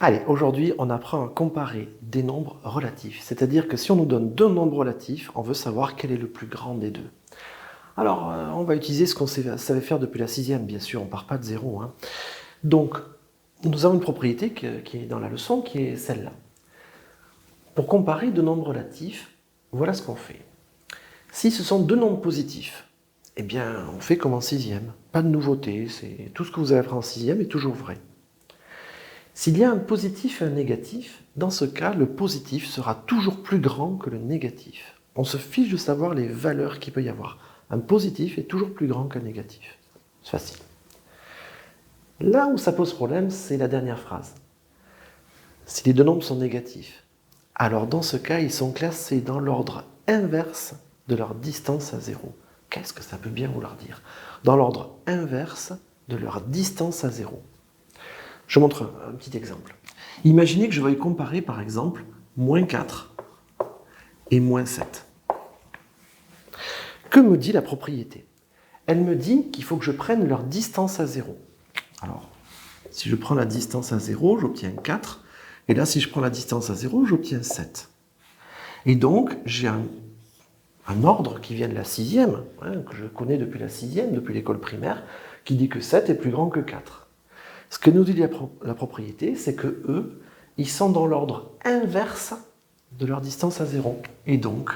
Allez, aujourd'hui, on apprend à comparer des nombres relatifs. C'est-à-dire que si on nous donne deux nombres relatifs, on veut savoir quel est le plus grand des deux. Alors, on va utiliser ce qu'on savait faire depuis la sixième, bien sûr, on ne part pas de zéro. Donc, nous avons une propriété qui est dans la leçon, qui est celle-là. Pour comparer deux nombres relatifs, voilà ce qu'on fait. Si ce sont deux nombres positifs, eh bien, on fait comme en sixième. Pas de nouveauté, c'est tout ce que vous avez appris en sixième est toujours vrai. S'il y a un positif et un négatif, dans ce cas, le positif sera toujours plus grand que le négatif. On se fiche de savoir les valeurs qu'il peut y avoir. Un positif est toujours plus grand qu'un négatif. C'est facile. Là où ça pose problème, c'est la dernière phrase. Si les deux nombres sont négatifs, alors dans ce cas, ils sont classés dans l'ordre inverse de leur distance à zéro. Qu'est-ce que ça peut bien vouloir dire? Dans l'ordre inverse de leur distance à zéro. Je montre un petit exemple. Imaginez que je veuille comparer par exemple moins 4 et moins 7. Que me dit la propriété? Elle me dit qu'il faut que je prenne leur distance à 0. Alors, si je prends la distance à 0, j'obtiens 4. Et là, si je prends la distance à 0, j'obtiens 7. Et donc, j'ai un ordre qui vient de la sixième, que je connais depuis la sixième, depuis l'école primaire, qui dit que 7 est plus grand que 4. Ce que nous dit la propriété, c'est que eux, ils sont dans l'ordre inverse de leur distance à 0. Et donc,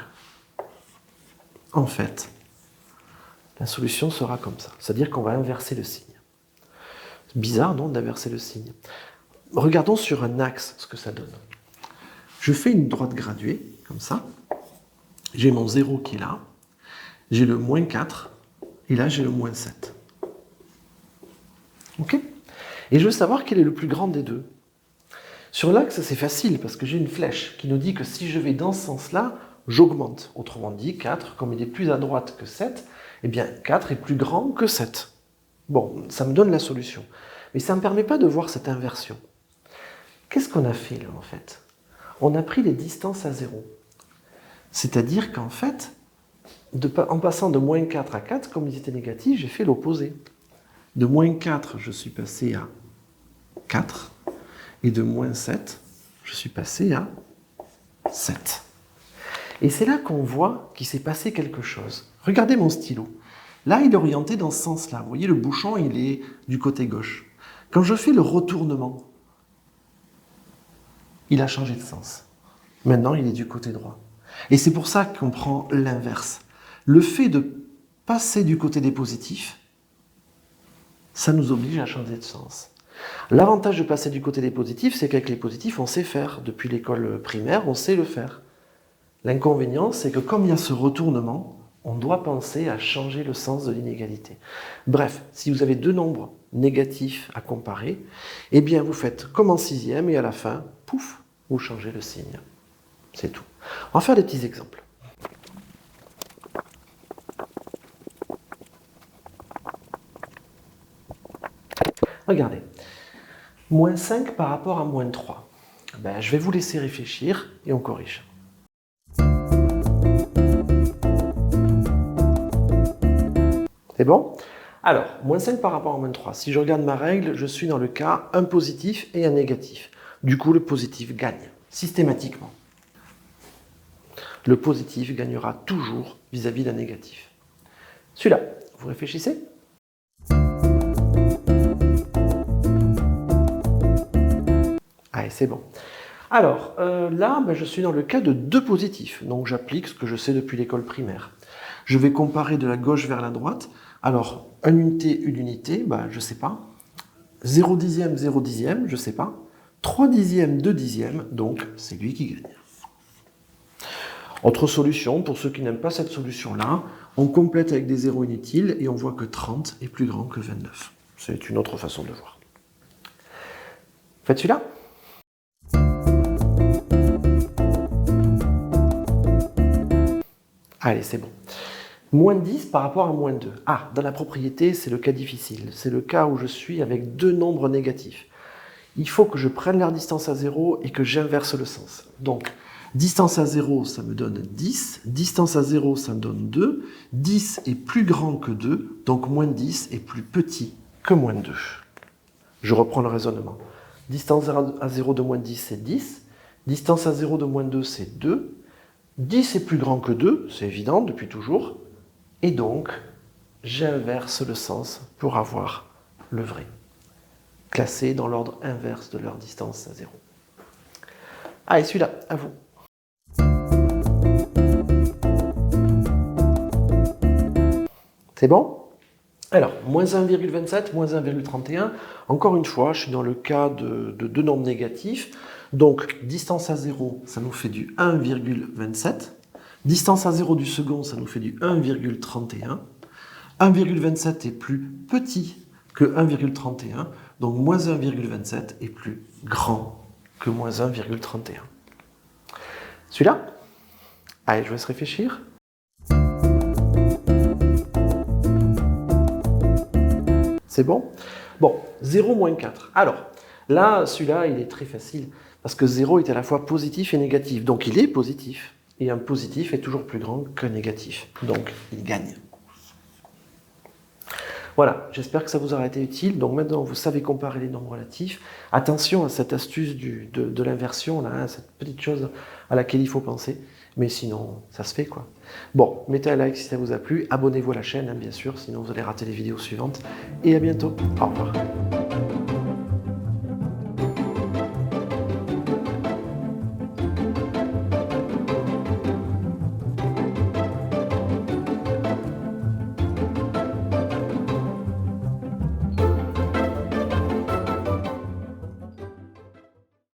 en fait, la solution sera comme ça. C'est-à-dire qu'on va inverser le signe. C'est bizarre, non, d'inverser le signe. Regardons sur un axe ce que ça donne. Je fais une droite graduée, comme ça. J'ai mon 0 qui est là. J'ai le moins 4. Et là, j'ai le moins 7. OK ? Et je veux savoir quel est le plus grand des deux. Sur l'axe, c'est facile parce que j'ai une flèche qui nous dit que si je vais dans ce sens-là, j'augmente. Autrement dit, 4, comme il est plus à droite que 7, eh bien 4 est plus grand que 7. Bon, ça me donne la solution. Mais ça ne me permet pas de voir cette inversion. Qu'est-ce qu'on a fait là en fait? On a pris les distances à 0. C'est-à-dire qu'en fait, en passant de moins 4 à 4, comme ils étaient négatifs, j'ai fait l'opposé. De moins 4, je suis passé à 4. Et de moins 7, je suis passé à 7. Et c'est là qu'on voit qu'il s'est passé quelque chose. Regardez mon stylo. Là, il est orienté dans ce sens-là. Vous voyez, le bouchon, il est du côté gauche. Quand je fais le retournement, il a changé de sens. Maintenant, il est du côté droit. Et c'est pour ça qu'on prend l'inverse. Le fait de passer du côté des positifs, ça nous oblige à changer de sens. L'avantage de passer du côté des positifs, c'est qu'avec les positifs, on sait faire. Depuis l'école primaire, on sait le faire. L'inconvénient, c'est que comme il y a ce retournement, on doit penser à changer le sens de l'inégalité. Bref, si vous avez deux nombres négatifs à comparer, eh bien vous faites comme en sixième et à la fin, pouf, vous changez le signe. C'est tout. On va faire des petits exemples. Regardez. Moins 5 par rapport à moins 3. Je vais vous laisser réfléchir et on corrige. C'est bon? Alors, moins 5 par rapport à moins 3. Si je regarde ma règle, je suis dans le cas un positif et un négatif. Du coup, le positif gagne, systématiquement. Le positif gagnera toujours vis-à-vis d'un négatif. Celui-là, vous réfléchissez? Allez, c'est bon. Alors, là, je suis dans le cas de deux positifs. Donc, j'applique ce que je sais depuis l'école primaire. Je vais comparer de la gauche vers la droite. Alors, une unité, je ne sais pas. 0 dixième, 0 dixième, je ne sais pas. 3 dixièmes, 2 dixièmes, donc c'est lui qui gagne. Autre solution, pour ceux qui n'aiment pas cette solution-là, on complète avec des zéros inutiles et on voit que 30 est plus grand que 29. C'est une autre façon de voir. Faites celui-là. Allez, c'est bon. Moins 10 par rapport à moins 2. Ah, dans la propriété, c'est le cas difficile. C'est le cas où je suis avec deux nombres négatifs. Il faut que je prenne leur distance à 0 et que j'inverse le sens. Donc, distance à 0, ça me donne 10. Distance à 0, ça me donne 2. 10 est plus grand que 2, donc moins 10 est plus petit que moins 2. Je reprends le raisonnement. Distance à 0 de moins 10, c'est 10. Distance à 0 de moins 2, c'est 2. 10 est plus grand que 2, c'est évident depuis toujours. Et donc, j'inverse le sens pour avoir le vrai. Classé dans l'ordre inverse de leur distance à 0. Allez, celui-là, à vous. C'est bon? Alors, moins 1,27, moins 1,31. Encore une fois, je suis dans le cas de deux nombres négatifs. Donc, distance à 0, ça nous fait du 1,27. Distance à 0 du second, ça nous fait du 1,31. 1,27 est plus petit que 1,31. Donc, moins 1,27 est plus grand que moins 1,31. Celui-là? Allez, je vous laisse réfléchir. C'est bon? Bon, 0 moins 4. Alors, là, celui-là, il est très facile, parce que 0 est à la fois positif et négatif. Donc, il est positif, et un positif est toujours plus grand qu'un négatif. Donc, il gagne. Voilà, j'espère que ça vous aura été utile. Donc maintenant, vous savez comparer les nombres relatifs. Attention à cette astuce de l'inversion, là, hein, cette petite chose à laquelle il faut penser. Mais sinon, ça se fait, quoi. Bon, mettez un like si ça vous a plu. Abonnez-vous à la chaîne, hein, bien sûr, sinon vous allez rater les vidéos suivantes. Et à bientôt. Au revoir.